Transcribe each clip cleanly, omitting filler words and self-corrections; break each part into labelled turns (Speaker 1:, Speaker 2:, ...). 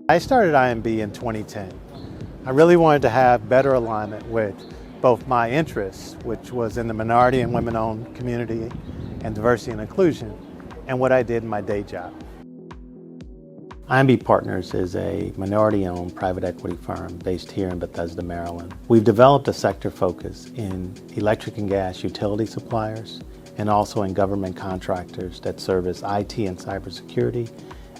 Speaker 1: I started IMB in 2010. I really wanted to have better alignment with both my interests, which was in the minority and women-owned community and diversity and inclusion, and what I did in my day job. IMB Partners is a minority-owned private equity firm based here in Bethesda, Maryland. We've developed a sector focus in electric and gas utility suppliers and also in government contractors that service IT and cybersecurity,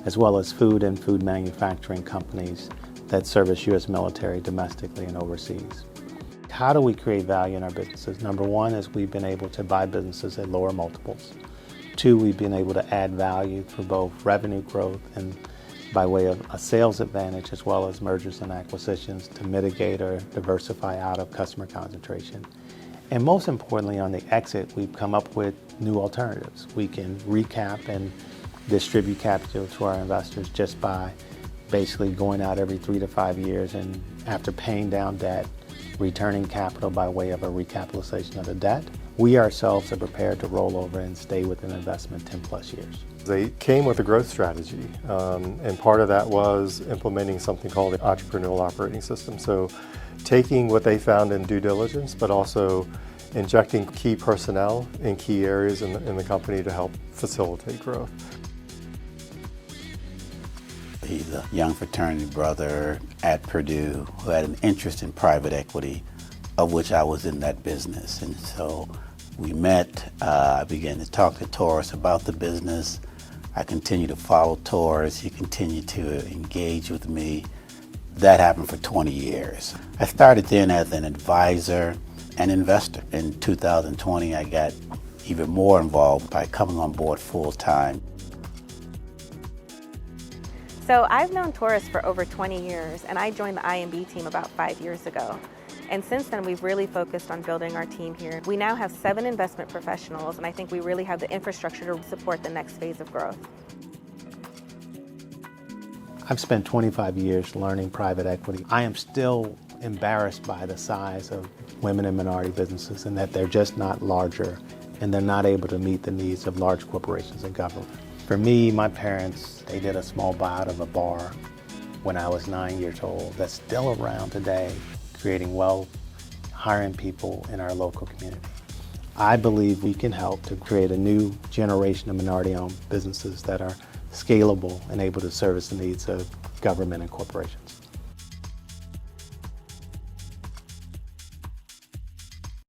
Speaker 1: as well as food and food manufacturing companies that service U.S. military domestically and overseas. How do we create value in our businesses? Number one is we've been able to buy businesses at lower multiples. Two, we've been able to add value through both revenue growth and by way of a sales advantage as well as mergers and acquisitions to mitigate or diversify out of customer concentration. And most importantly, on the exit, we've come up with new alternatives. We can recap and distribute capital to our investors just by basically going out every 3 to 5 years and after paying down debt, returning capital by way of a recapitalization of the debt. We ourselves are prepared to roll over and stay with an investment 10 plus years.
Speaker 2: They came with a growth strategy, and part of that was implementing something called the entrepreneurial operating system. So taking what they found in due diligence, but also injecting key personnel in key areas in the company to help facilitate growth.
Speaker 3: He's a young fraternity brother at Purdue who had an interest in private equity, of which I was in that business. And so we met, I began to talk to Taurus about the business. I continued to follow Taurus, he continued to engage with me. That happened for 20 years. I started then as an advisor and investor. In 2020, I got even more involved by coming on board full time.
Speaker 4: So I've known Taurus for over 20 years, and I joined the IMB team about 5 years ago. And since then, we've really focused on building our team here. We now have 7 investment professionals, and I think we really have the infrastructure to support the next phase of growth.
Speaker 1: I've spent 25 years learning private equity. I am still embarrassed by the size of women and minority businesses and that they're just not larger and they're not able to meet the needs of large corporations and government. For me, my parents, they did a small buyout of a bar when I was 9 years old that's still around today, creating wealth, hiring people in our local community. I believe we can help to create a new generation of minority-owned businesses that are scalable and able to service the needs of government and corporations.